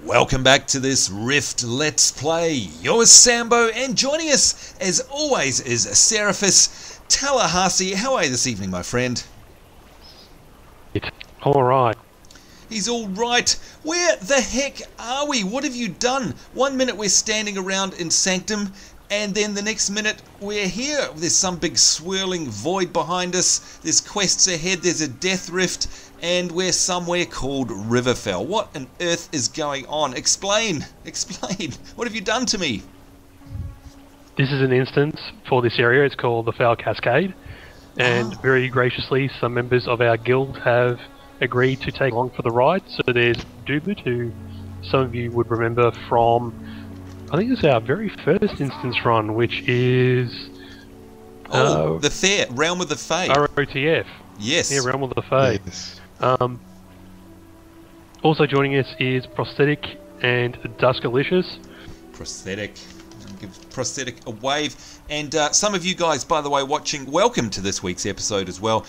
Welcome back to this Rift Let's Play. You're Sambo, and joining us, as always, is Seraphim. Tallahassee, how are you this evening, my friend? All right. He's all right. Where the heck are we? What have you done? 1 minute we're standing around in Sanctum, and then the next minute we're here. There's some big swirling void behind us. There's quests ahead. There's a death rift, and we're somewhere called Riverfell. What on earth is going on? Explain. Explain. What have you done to me? This is an instance for this area. It's called the Foul Cascade, and very graciously, some members of our guild have agreed to take along for the ride. So there's Dubid, who some of you would remember from, I think it's our very first instance run, which is the Fair Realm of the Fae. ROTF. Yes. Yeah, Realm of the Fae. Yes. Also joining us is Prosthetic and Duckalicious. Prosthetic. Give Prosthetic a wave. And some of you guys, by the way, watching, welcome to this week's episode as well.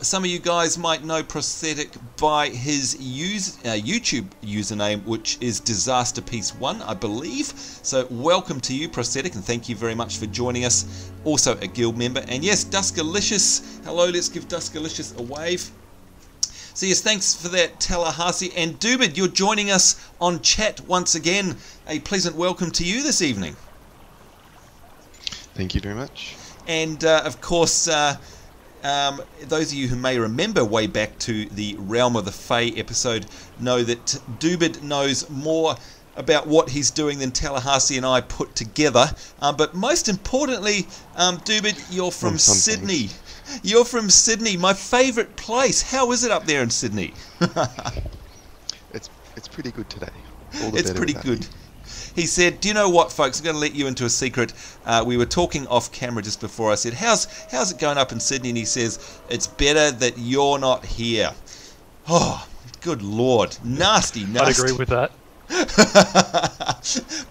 Some of you guys might know Prosthetic by his YouTube username, which is DisasterPiece1, I believe. So welcome to you, Prosthetic, and thank you very much for joining us. Also a guild member. And yes, Duckalicious. Hello, let's give Duckalicious a wave. So yes, thanks for that, Tallahassee. And Dubid, you're joining us on chat once again. A pleasant welcome to you this evening. Thank you very much. And of course, those of you who may remember way back to the Realm of the Fae episode know that Dubid knows more about what he's doing than Tallahassee and I put together. But most importantly, Dubid, you're from Sydney. You're from Sydney, my favourite place. How is it up there in Sydney? It's pretty good today. It's pretty good. He said, do you know what, folks, I'm going to let you into a secret. We were talking off camera just before. I said, how's it going up in Sydney? And he says, it's better that you're not here. Oh, good Lord. Nasty. I'd agree with that.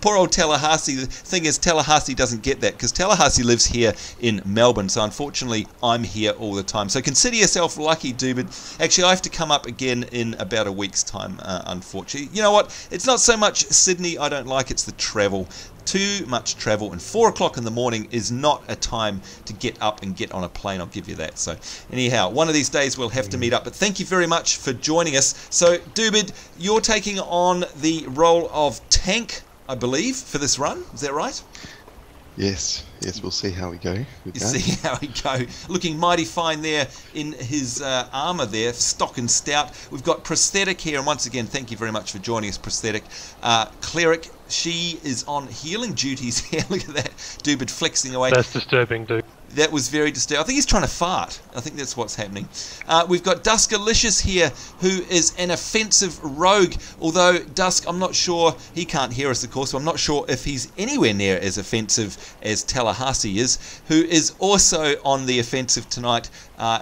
Poor old Tallahassee. The thing is, Tallahassee doesn't get that because Tallahassee lives here in Melbourne, so unfortunately I'm here all the time. So consider yourself lucky, Dubid. Actually, I have to come up again in about a week's time, unfortunately. You know what, it's not so much Sydney I don't like, it's the travel. Too much travel, and 4 o'clock in the morning is not a time to get up and get on a plane, I'll give you that. So anyhow, one of these days we'll have to meet up, but thank you very much for joining us. So Dubid, you're taking on the role of tank, I believe, for this run, is that right? Yes, we'll see how we go with that. See how we go. Looking mighty fine there in his armour there, stock and stout. We've got Prosthetic here, and once again, thank you very much for joining us, Prosthetic. Cleric, she is on healing duties here. Look at that, Dubid flexing away. That's disturbing, dude. That was very disturbing. I think he's trying to fart. I think that's what's happening. We've got Duckalicious here, who is an offensive rogue. Although Dusk, I'm not sure, he can't hear us, of course, so I'm not sure if he's anywhere near as offensive as Tallahassee is, who is also on the offensive tonight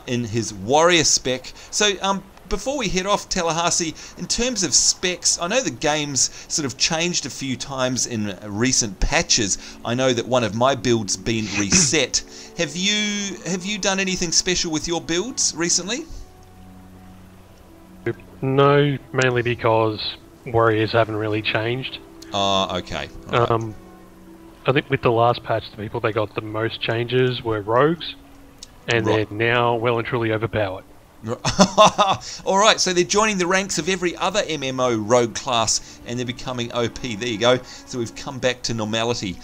in his warrior spec. So, before we head off, Tallahassee, in terms of specs, I know the game's sort of changed a few times in recent patches. I know that one of my builds been reset. Have you done anything special with your builds recently? No, mainly because warriors haven't really changed. Oh, okay. Right. I think with the last patch, the people that got the most changes were rogues, and they're now well and truly overpowered. Alright, so they're joining the ranks of every other MMO rogue class and they're becoming OP. There you go. So we've come back to normality.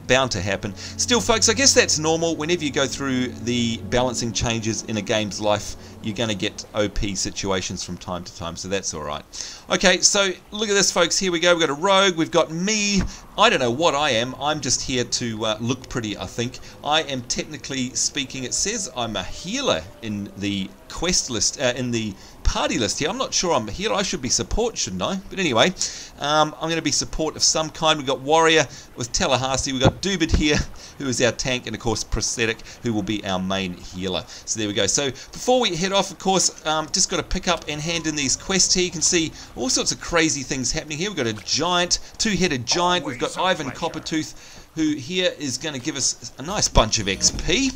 Bound to happen. Still, folks, I guess that's normal. Whenever you go through the balancing changes in a game's life, you're going to get OP situations from time to time, so that's alright. Okay, so look at this, folks. Here we go. We've got a rogue. We've got me. I don't know what I am. I'm just here to look pretty, I think. I am technically speaking, it says I'm a healer in the quest list, in the party list here. I'm not sure I'm a healer. I should be support, shouldn't I? But anyway, I'm going to be support of some kind. We've got warrior with Tallahassee. We've got Dubid here, who is our tank, and of course Prosthetic, who will be our main healer. So there we go. So before we head off, of course, just got to pick up and hand in these quests here. You can see all sorts of crazy things happening here. We've got a giant, two-headed giant. We've got Ivan Coppertooth, who here is going to give us a nice bunch of XP.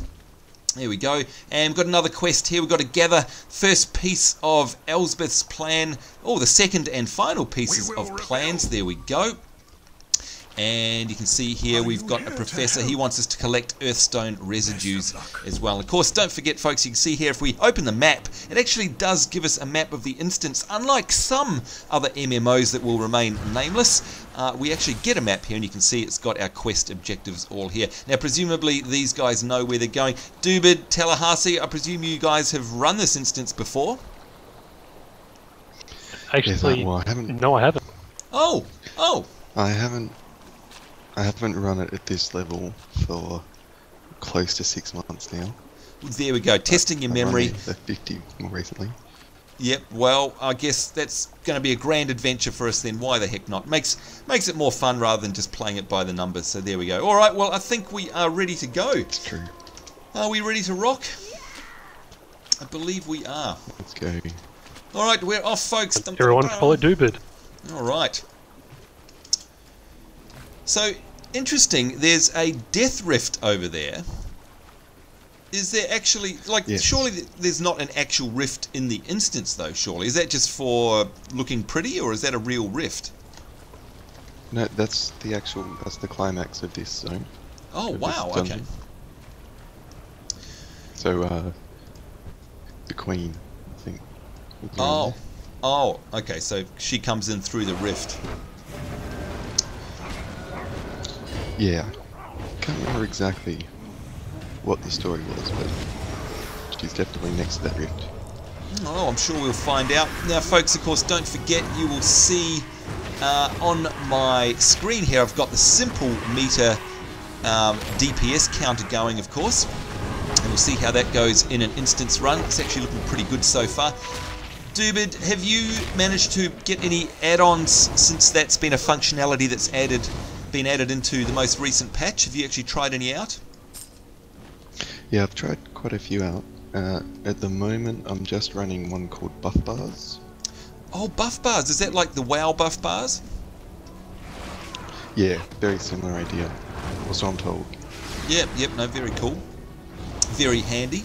There we go. And we've got another quest here. We've got to gather first piece of Elsbeth's plan. Oh, the second and final pieces of plans. There we go. And you can see here we've got a professor. He wants us to collect earthstone residues as well. Of course, don't forget, folks, you can see here if we open the map, it actually does give us a map of the instance. Unlike some other MMOs that will remain nameless, we actually get a map here, and you can see it's got our quest objectives all here. Now, presumably, these guys know where they're going. Dubid, Tallahassee, I presume you guys have run this instance before? Actually, well, I haven't. no, I haven't. Oh, I haven't run it at this level for close to 6 months now. There we go, testing your I've memory. run the 50 more recently. Yep, well, I guess that's going to be a grand adventure for us then. Why the heck not? Makes it more fun rather than just playing it by the numbers. So there we go. All right, well, I think we are ready to go. It's true. Are we ready to rock? I believe we are. Let's go. All right, we're off, folks. Everyone follow Dubid. All right. So, interesting, there's a death rift over there. Is there actually, like, yes. Surely there's not an actual rift in the instance, though, surely? Is that just for looking pretty, or is that a real rift? No, that's the climax of this zone. Oh, of wow, this okay. dungeon. So, the Queen, I think. is around Oh, okay, so she comes in through the rift. there. Yeah. Can't remember exactly what the story was, but she's definitely next to that rift. Oh, I'm sure we'll find out. Now, folks, of course, don't forget, you will see on my screen here, I've got the simple meter DPS counter going, of course. And we'll see how that goes in an instance run. It's actually looking pretty good so far. Dubid, have you managed to get any add-ons since that's been a functionality that's been added into the most recent patch? Have you actually tried any out? Yeah, I've tried quite a few out. At the moment, I'm just running one called Buff Bars. Oh, buff bars. Is that like the WoW buff bars? Yeah, very similar idea. Or so I'm told. Yep, no, very cool. Very handy.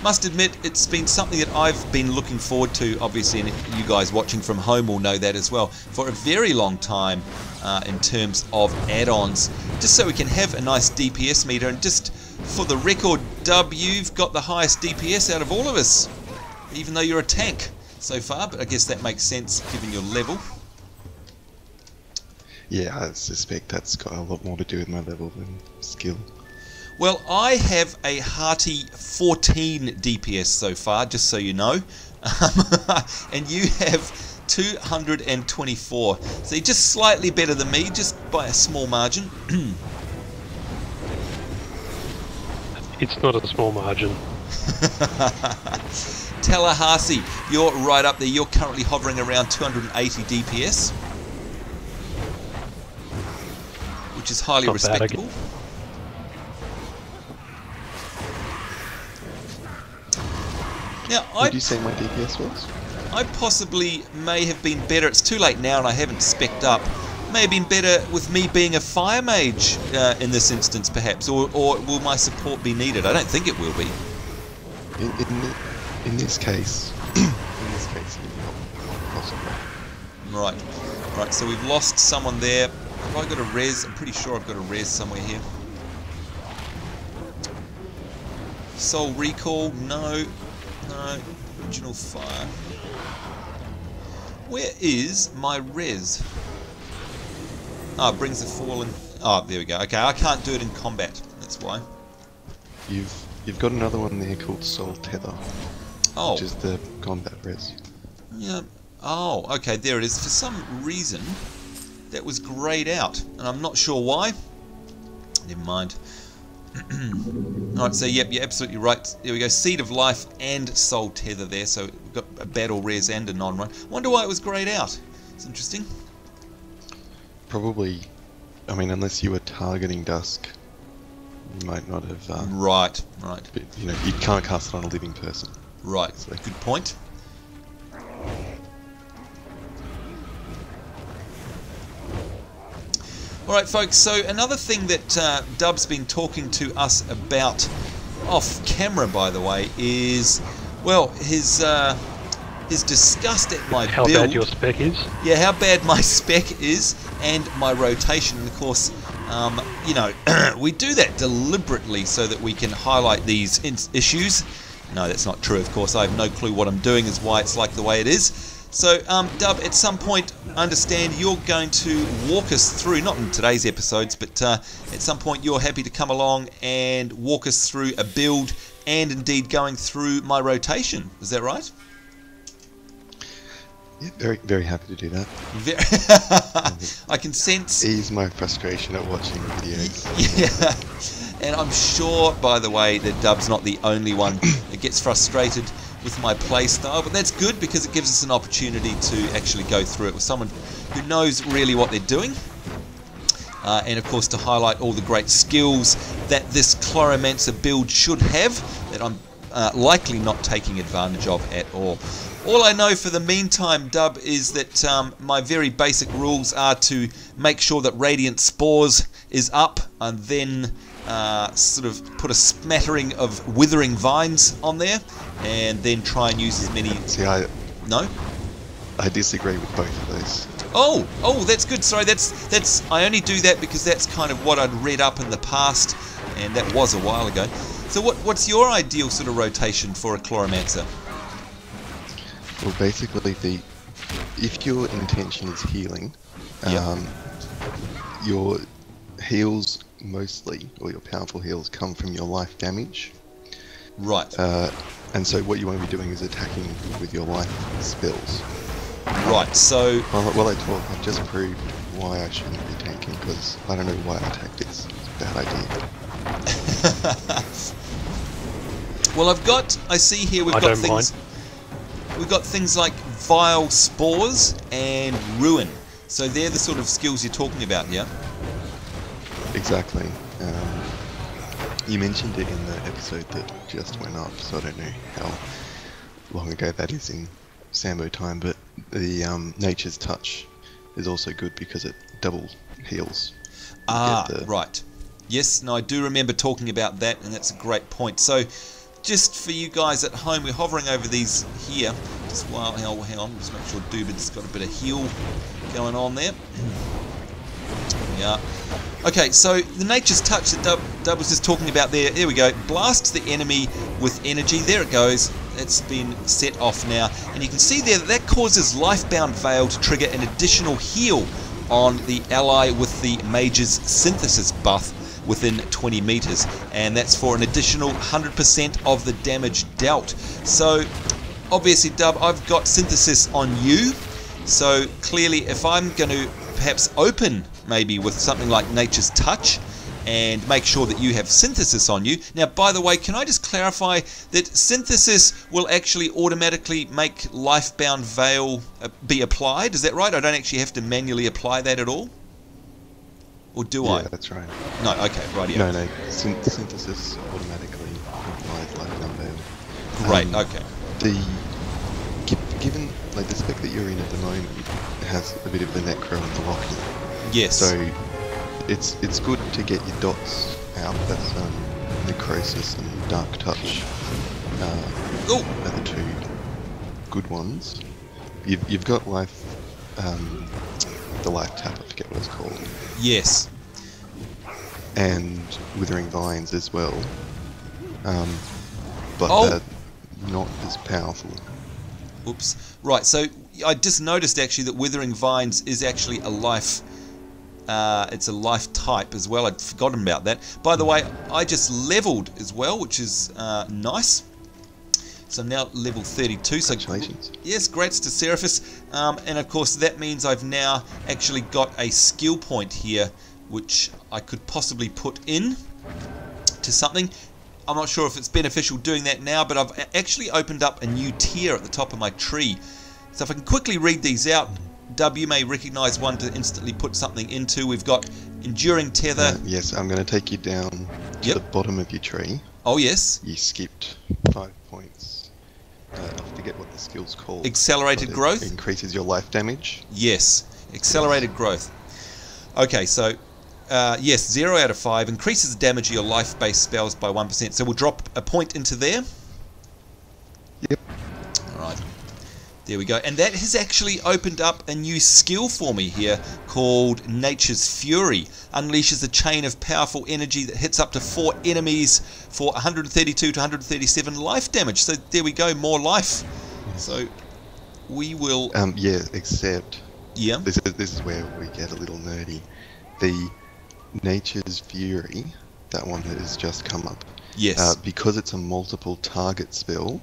Must admit, it's been something that I've been looking forward to, obviously, and you guys watching from home will know that as well, for a very long time in terms of add-ons, just so we can have a nice DPS meter. And just for the record, Dub, you've got the highest DPS out of all of us, even though you're a tank so far, but I guess that makes sense given your level. Yeah, I suspect that's got a lot more to do with my level than skill. Well, I have a hearty 14 DPS so far, just so you know. And you have 224. So you're just slightly better than me, just by a small margin. It's not a small margin. Tallahassee, you're right up there. You're currently hovering around 280 DPS, which is highly respectable. Now, What did you say my DPS was? I possibly may have been better. It's too late now and I haven't specced up. May have been better with me being a fire mage in this instance, perhaps. Or will my support be needed? I don't think it will be. In this case, it's not possible. Right, so we've lost someone there. Have I got a res? I'm pretty sure I've got a res somewhere here. Soul recall? No. Original fire. Where is my res? Ah, it brings the fallen. Oh, there we go. Okay, I can't do it in combat. That's why. You've got another one there called Soul Tether. Oh. Which is the combat res. Yeah. Oh, okay, there it is. For some reason, that was greyed out, and I'm not sure why. Never mind. Alright, so yep, you're absolutely right. There we go, Seed of Life and Soul Tether there, so we've got a battle res and a non-run. Wonder why it was greyed out. It's interesting. Probably, I mean, unless you were targeting Dusk, you might not have... Right. But, you know, you can't cast it on a living person. Right, So. good point. Alright folks, so another thing that Dub's been talking to us about off camera, by the way, is, well, his disgust at my How build. bad your spec is? Yeah, how bad my spec is and my rotation. And of course, you know, we do that deliberately so that we can highlight these issues. No, that's not true, of course. I have no clue what I'm doing is why it's like the way it is. So, Dub, at some point, I understand you're going to walk us through, not in today's episodes, but at some point you're happy to come along and walk us through a build and indeed going through my rotation. Is that right? Yeah, very, very happy to do that. I can sense... Ease my frustration at watching videos. Yeah, and I'm sure, by the way, that Dub's not the only one that gets frustrated with my play style, but that's good because it gives us an opportunity to actually go through it with someone who knows really what they're doing. And of course to highlight all the great skills that this Chloromancer build should have, that I'm likely not taking advantage of at all. All I know for the meantime, Dub, is that my very basic rules are to make sure that Radiant Spores is up, and then sort of put a smattering of Withering Vines on there, and then try and use as many... See, No? I disagree with both of those. Oh, that's good. Sorry, that's. I only do that because that's kind of what I'd read up in the past, and that was a while ago. So what's your ideal sort of rotation for a Chloromancer? Well, basically, if your intention is healing, your heals mostly, or your powerful heals, come from your life damage. Right. And so what you want to be doing is attacking with your life spells. Right, so... While I talk, I've just proved why I shouldn't be tanking, because I don't know why I attack this. It's a bad idea. Well, I see here we've got things... We've got things like Vile Spores and Ruin. So they're the sort of skills you're talking about, yeah? Exactly. You mentioned it in the episode that just went up, so I don't know how long ago that is in Sambo time, but the Nature's Touch is also good because it double heals. Right. Yes, no, I do remember talking about that, and that's a great point. So, just for you guys at home, we're hovering over these here. Just while, hang on, just make sure Dubid's got a bit of heal going on there. Yeah. Okay, so the Nature's Touch that Dub was just talking about there, we go, blasts the enemy with energy. There it goes. It's been set off now. And you can see there that causes Lifebound Veil to trigger an additional heal on the ally with the Mage's Synthesis buff within 20 meters. And that's for an additional 100% of the damage dealt. So, obviously, Dub, I've got Synthesis on you. So, clearly, if I'm going to perhaps open maybe with something like Nature's Touch and make sure that you have Synthesis on you. Now, by the way, can I just clarify that Synthesis will actually automatically make Lifebound Veil be applied? Is that right? I don't actually have to manually apply that at all? Or do I? Yeah, that's right. No, okay, right. No, Synthesis automatically applies Lifebound Veil. Right, okay. Given like the spec that you're in at the moment has a bit of the Necro and the Locky. Yes. So it's good to get your dots out. That's Necrosis and Dark Touch are the two good ones. You've got life, the life tap. I forget what it's called. Yes. And Withering Vines as well. But they're not as powerful. Oops. Right, so I just noticed actually that Withering Vines is actually a life... it's a life type as well. I'd forgotten about that. By the way, I just leveled as well, which is nice. So I'm now level 32. Congratulations. So, yes, grats to Seraphim. And of course that means I've now actually got a skill point here, which I could possibly put in to something. I'm not sure if it's beneficial doing that now, but I've actually opened up a new tier at the top of my tree. So if I can quickly read these out, Dub, you may recognise one to instantly put something into. We've got Enduring Tether. Yes, I'm going to take you down to the bottom of your tree. Oh, yes. You skipped 5 points. I forget what the skill's called. Accelerated Growth? It increases your life damage. Yes. Accelerated Growth. Okay, so Yes, 0 out of 5. Increases the damage of your life-based spells by 1%. So we'll drop a point into there. Yep. Alright. There we go. And that has actually opened up a new skill for me here called Nature's Fury. Unleashes a chain of powerful energy that hits up to 4 enemies for 132 to 137 life damage. So there we go, more life. So we will... yeah, except... Yeah? This is where we get a little nerdy. The Nature's Fury, that one has just come up. Yes. Because it's a multiple target spell,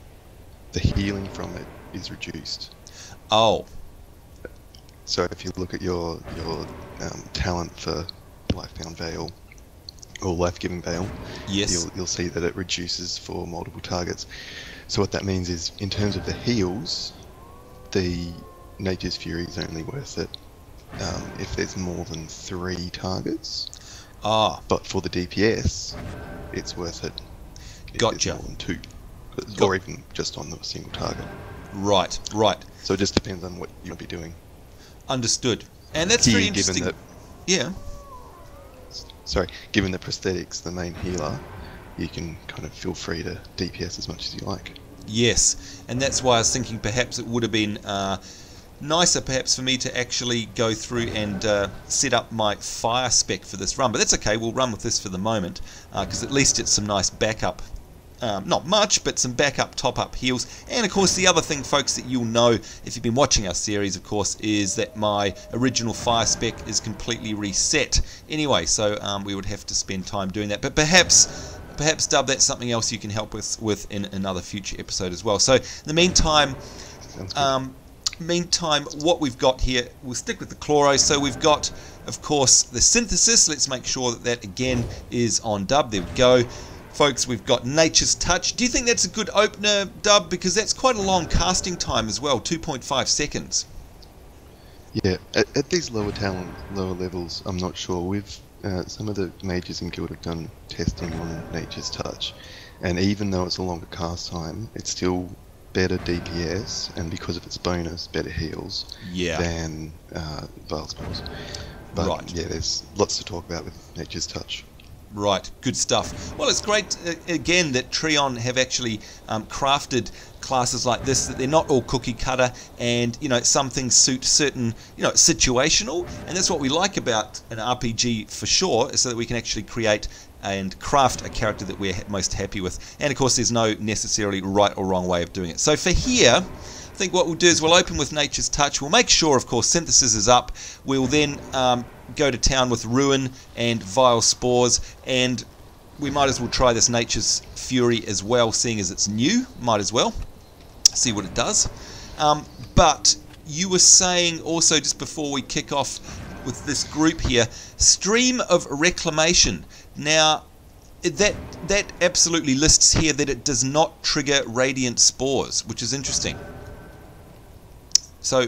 the healing from it is reduced. Oh. So if you look at your talent for Lifebound Veil or Life-Giving Veil, Yes. you'll see that it reduces for multiple targets. So what that means is, in terms of the heals, the Nature's Fury is only worth it if there's more than 3 targets. Ah. But for the DPS, it's worth it if Gotcha. there's more than 2. Or even just on the single target. Right, right. So it just depends on what you'll be doing. Understood. And that's Here, very interesting. Yeah. Given the prosthetics, the main healer, you can kind of feel free to DPS as much as you like. Yes, and that's why I was thinking perhaps it would have been nicer perhaps for me to actually go through and set up my fire spec for this run. But that's okay, we'll run with this for the moment, because at least it's some nice backup. Not much, but some backup top-up heals. And of course the other thing, folks, that you'll know if you've been watching our series, of course, is that my original fire spec is completely reset anyway, so we would have to spend time doing that. But perhaps Dub, that's something else you can help us with in another future episode as well. So in the meantime, what we've got here, we'll stick with the chloro. So we've got, of course, the synthesis. Let's make sure that that again is on Dub. There we go. Folks, we've got Nature's Touch. Do you think that's a good opener, Dub? Because that's quite a long casting time as well, 2.5 seconds. Yeah, at these lower levels, I'm not sure. We've some of the mages in Guild have done testing on Nature's Touch, and even though it's a longer cast time, it's still better DPS, and because of its bonus, better heals than Veil Spells. But right. Yeah, there's lots to talk about with Nature's Touch. Right, good stuff. Well, it's great, again, that Trion have actually crafted classes like this, that they're not all cookie cutter, and, you know, some things suit certain, you know, situational, and that's what we like about an RPG for sure, so that we can actually create and craft a character that we're most happy with. And of course, there's no necessarily right or wrong way of doing it. So for here, I think what we'll do is we'll open with Nature's Touch. We'll make sure, of course, Synthesis is up. We'll then go to town with Ruin and Vile Spores, and we might as well try this Nature's Fury as well, seeing as it's new. Might as well see what it does. But you were saying also, just before we kick off with this group here, Stream of Reclamation. Now, that absolutely lists here that it does not trigger Radiant Spores, which is interesting. So,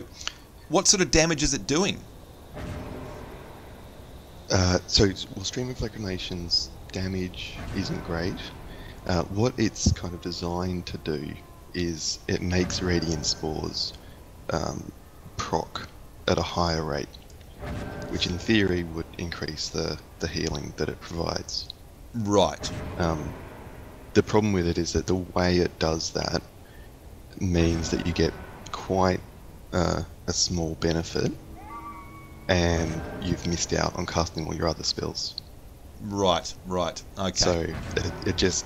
what sort of damage is it doing? Stream of Reclamation's damage isn't great. What it's kind of designed to do is it makes Radiant Spores proc at a higher rate, which in theory would increase the healing that it provides. Right. The problem with it is that the way it does that means that you get quite a small benefit, and you've missed out on casting all your other spells. Right, okay. So it just,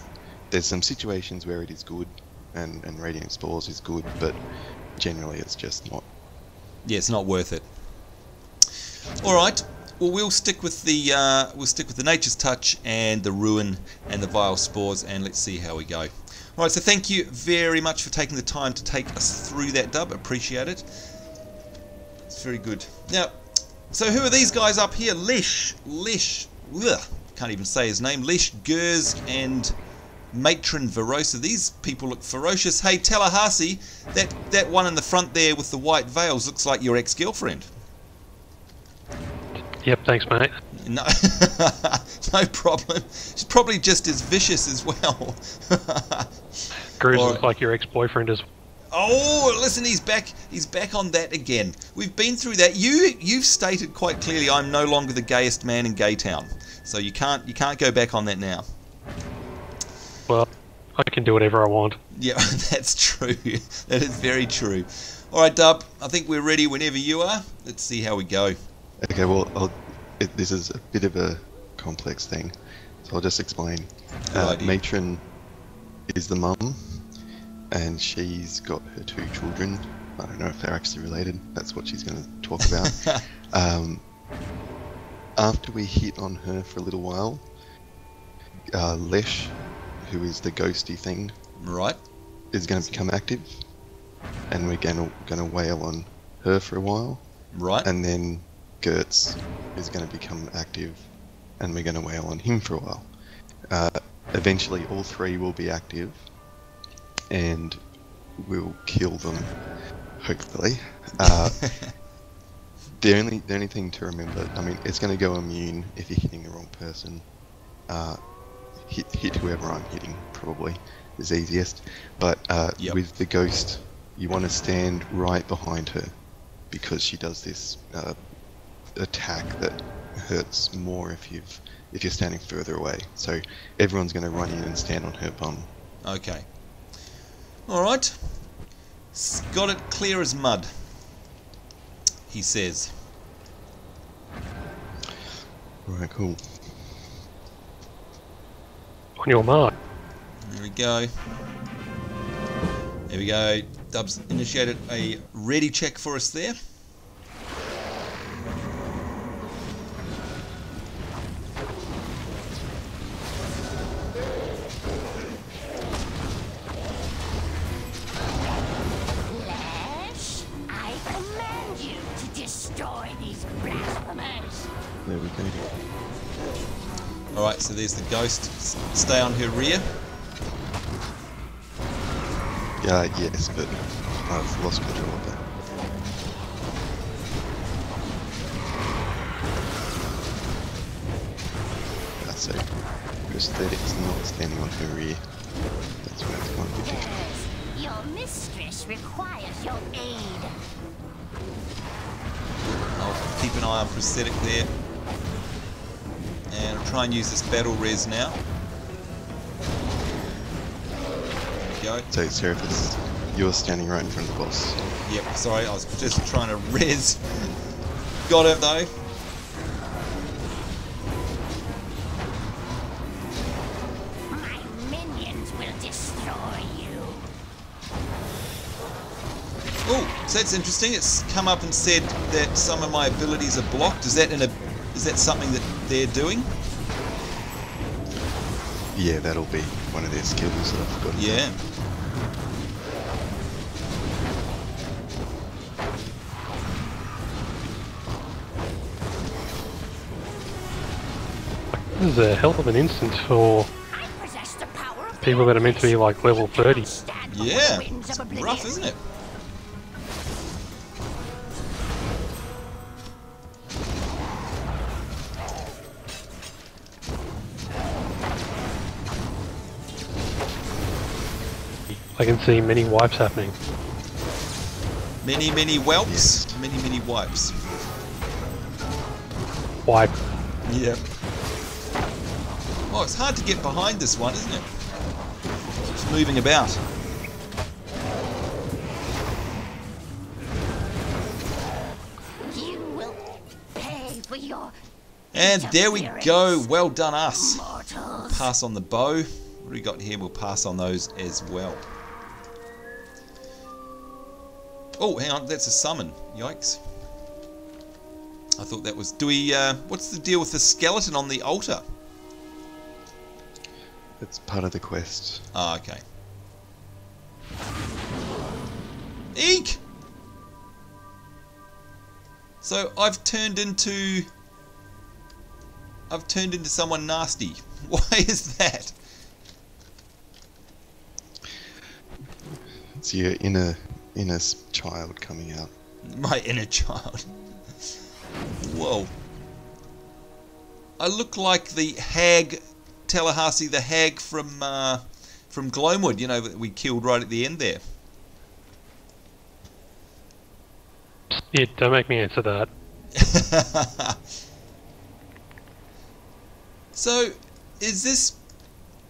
there's some situations where it is good, and Radiant Spores is good, but generally it's just not. Yeah, it's not worth it. All right. Well, we'll stick with the Nature's Touch and the Ruin and the Vile Spores, and let's see how we go. All right. So thank you very much for taking the time to take us through that, Dub. Appreciate it. It's very good. Now, so who are these guys up here? Lesh. Ugh, can't even say his name. Lesh, Gers, and Matron Verosa. These people look ferocious. Hey, Tallahassee, that one in the front there with the white veils looks like your ex-girlfriend. Yep, thanks, mate. No, no problem. She's probably just as vicious as well. Cruz looks like your ex-boyfriend as well. Oh, listen, he's back. He's back on that again. We've been through that. You've stated quite clearly, I'm no longer the gayest man in Gaytown. So you can't go back on that now. Well, I can do whatever I want. Yeah, that's true. That is very true. All right, Dub. I think we're ready whenever you are. Let's see how we go. Okay, well, this is a bit of a complex thing, so I'll just explain. Matron is the mum, and she's got her 2 children. I don't know if they're actually related. That's what she's going to talk about. After we hit on her for a little while, Lesh, who is the ghosty thing, right, is going to become active, and we're going to wail on her for a while. Right. And then Gertz is going to become active, and we're going to wail on him for a while. Eventually, all 3 will be active, and we'll kill them, hopefully. The only thing to remember, I mean, it's going to go immune if you're hitting the wrong person. Hit whoever I'm hitting, probably, is easiest. But with the ghost, you want to stand right behind her, because she does this attack that hurts more if you're standing further away. So everyone's going to run in and stand on her bum. Okay. All right. Got it clear as mud, he says. Alright, cool. On your mark. There we go. There we go. Dubs initiated a ready check for us there. There we go. Alright, so there's the ghost. Stay on her rear. Yes, but I've lost control of that. That's so. Prosthetic's not standing on her rear. That's where it's going to be. Yes, your mistress requires your aid. I'll keep an eye on Prosthetic there. And I'll try and use this battle res now. There we go. So, Seraphim, you're standing right in front of the boss. Yep, sorry, I was just trying to res. Got it though. My minions will destroy you. Oh, so that's interesting. It's come up and said that some of my abilities are blocked. Is that something that they're doing? Yeah, that'll be one of their skills that I forgot about. Yeah. This is a hell of an instance for people that are meant to be like level 30. Yeah, it's rough, isn't it? I can see many wipes happening. Many, many whelps, Yes. many, many wipes. Wipe. Yep. Oh, it's hard to get behind this one, isn't it? It's moving about. You will pay for your And there we go. Well done, us. mortals. Pass on the bow. What do we got here? We'll pass on those as well. Oh, hang on. That's a summon. Yikes. I thought that was... Do we... what's the deal with the skeleton on the altar? It's part of the quest. Ah, okay. Eek! So I've turned into someone nasty. Why is that? It's your inner child coming out. My inner child. Whoa. I look like the hag, Tallahassee, the hag from Gloamwood, you know, that we killed right at the end there. Yeah, don't make me answer that. So, is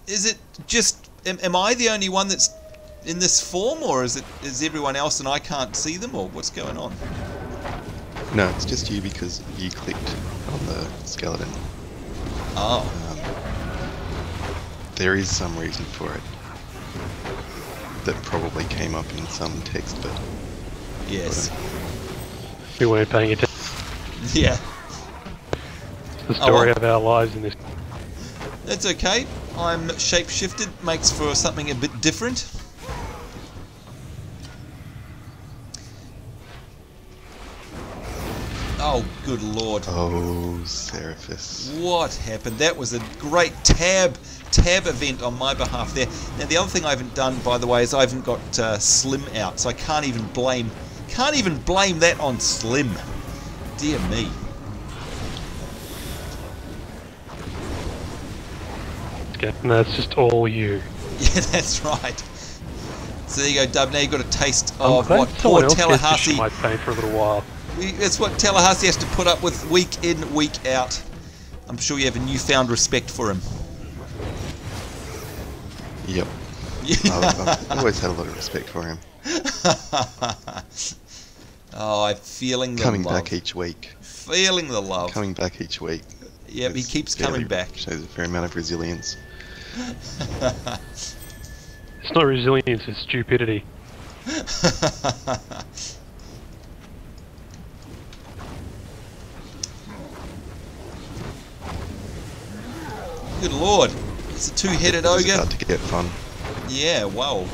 it just, am I the only one that's in this form, or is everyone else and I can't see them, or what's going on? No, it's just you because you clicked on the skeleton. Oh. There is some reason for it that probably came up in some text, but Yes. We weren't paying attention. Yeah. It's the story well. of our lives in this. That's okay. I'm shape-shifted, makes for something a bit different. Oh, good lord. oh, Seraphim. What happened? That was a great tab event on my behalf there. Now the other thing I haven't done, by the way, is I haven't got Slim out, so I can't even blame that on Slim. Dear me. And that's just all you. Yeah, that's right. So there you go, Dub. Now you've got a taste I'm of glad what someone poor else gets to Tallahassee. shit my pain for a little while. It's what Tallahassee has to put up with week in, week out. I'm sure you have a newfound respect for him. Yep. I've always had a lot of respect for him. Oh, I'm feeling the Coming love. back each week. Feeling the love. Coming back each week. Yep, he is keeps coming back. Shows a fair amount of resilience. It's not resilience, it's stupidity. Good lord. It's a two-headed It's ogre. about to get fun. Yeah, wow.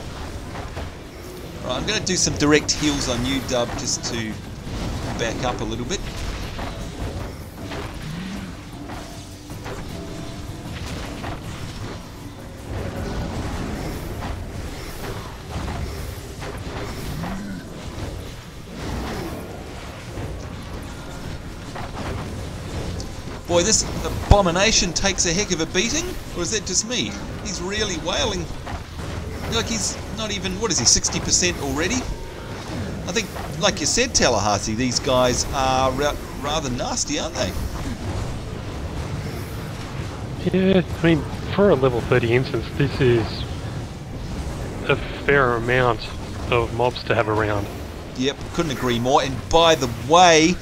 Right, I'm going to do some direct heals on you, Dub, just to back up a little bit. Boy, this abomination takes a heck of a beating, or is that just me? He's really wailing. Like he's not even, what is he, 60% already? I think, like you said, Tallahassee, these guys are rather nasty, aren't they? Yeah, I mean, for a level 30 instance, this is a fair amount of mobs to have around. Yep, couldn't agree more. And by the way,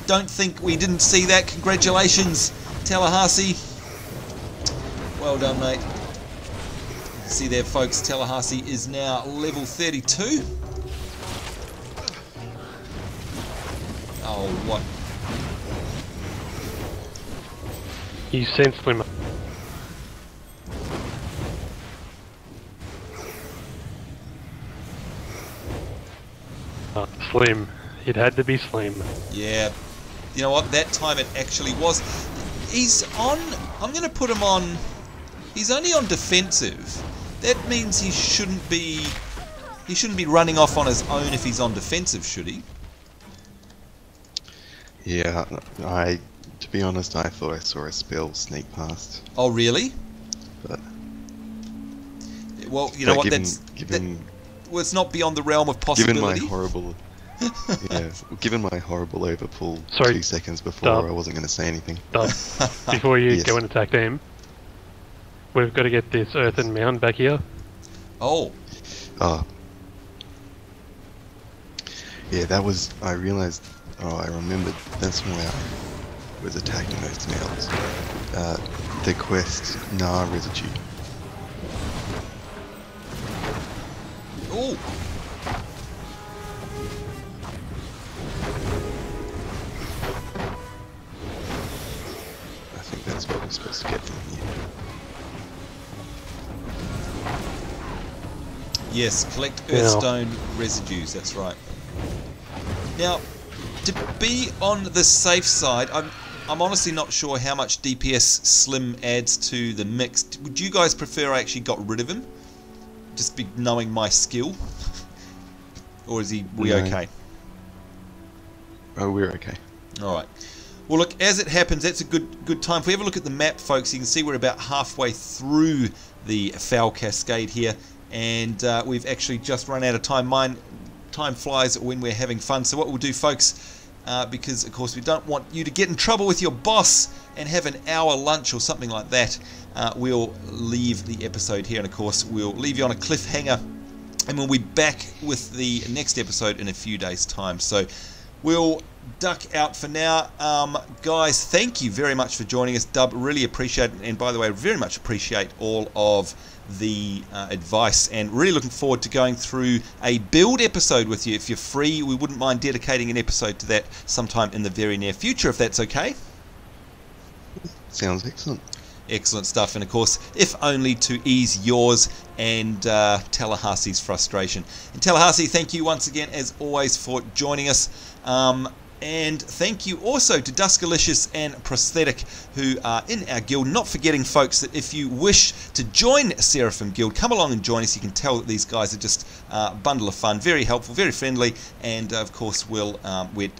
don't think we didn't see that. Congratulations, Tallahassee. Well done, mate. See there, folks, Tallahassee is now level 32. Oh, what? You sense them. Slim. It had to be Slim. Yeah. You know what? That time it actually was. He's on... I'm going to put him on... He's only on defensive. That means he shouldn't be... He shouldn't be running off on his own if he's on defensive, should he? Yeah, to be honest, I thought I saw a spell sneak past. Oh, really? But well, you know what? Given well, it's not beyond the realm of given possibility. my horrible, given my horrible overpull Sorry, 2 seconds before, Dub. I wasn't going to say anything. Dub, before you Yes. go and attack them, we've got to get this earthen mound back here. Oh, Oh. Yeah, that was... I realised... Oh, I remembered. That's why I was attacking those mounds. The quest, Nah Residue. oh. I think that's what we're supposed to get from here. Yes, collect Yeah. earthstone residues. That's right. Now, to be on the safe side, I'm honestly not sure how much DPS Slim adds to the mix. Would you guys prefer I actually got rid of him? Just be knowing my skill? Or is we No. okay? Oh, we're okay. Alright. Well, look, as it happens, that's a good time. If we have a look at the map, folks, you can see we're about halfway through the Foul Cascade here. And we've actually just run out of time. Mine time flies when we're having fun. So what we'll do, folks, because of course we don't want you to get in trouble with your boss and have an hour lunch or something like that, we'll leave the episode here, and of course we'll leave you on a cliffhanger, and we'll be back with the next episode in a few days' time. So we'll duck out for now. Guys, thank you very much for joining us. Dub, really appreciate it, and by the way, very much appreciate all of the advice, and really looking forward to going through a build episode with you. If you're free, we wouldn't mind dedicating an episode to that sometime in the very near future, if that's okay. Sounds excellent. Excellent stuff, and of course, if only to ease yours and Tallahassee's frustration. And Tallahassee, thank you once again, as always, for joining us. And thank you also to Duckalicious and Prosthetic, who are in our guild. Not forgetting, folks, that if you wish to join Seraphim Guild, come along and join us. You can tell that these guys are just a bundle of fun, very helpful, very friendly, and of course we're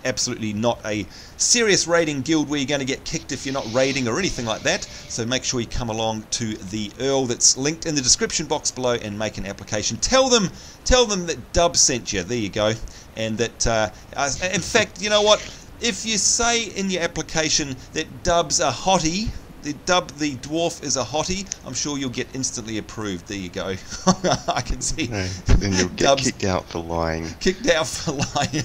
absolutely not a serious raiding guild where you're going to get kicked if you're not raiding or anything like that. So make sure you come along to the Earl that's linked in the description box below and make an application. Tell them that Dub sent you. There you go. And that, in fact, you know what? If you say in your application that Dub's a hottie, the dwarf is a hottie, I'm sure you'll get instantly approved. There you go. I can see. No, then you'll get kicked out for lying. Kicked out for lying.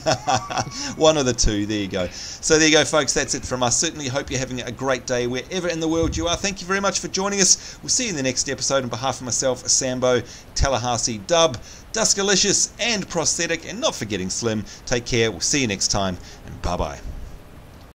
One of the two. There you go. So there you go, folks. That's it from us. Certainly hope you're having a great day wherever in the world you are. Thank you very much for joining us. We'll see you in the next episode. On behalf of myself, Sambo, Tallahassee, Dub, Duckalicious, and Prosthetic, and not forgetting Slim, take care. We'll see you next time, and bye-bye.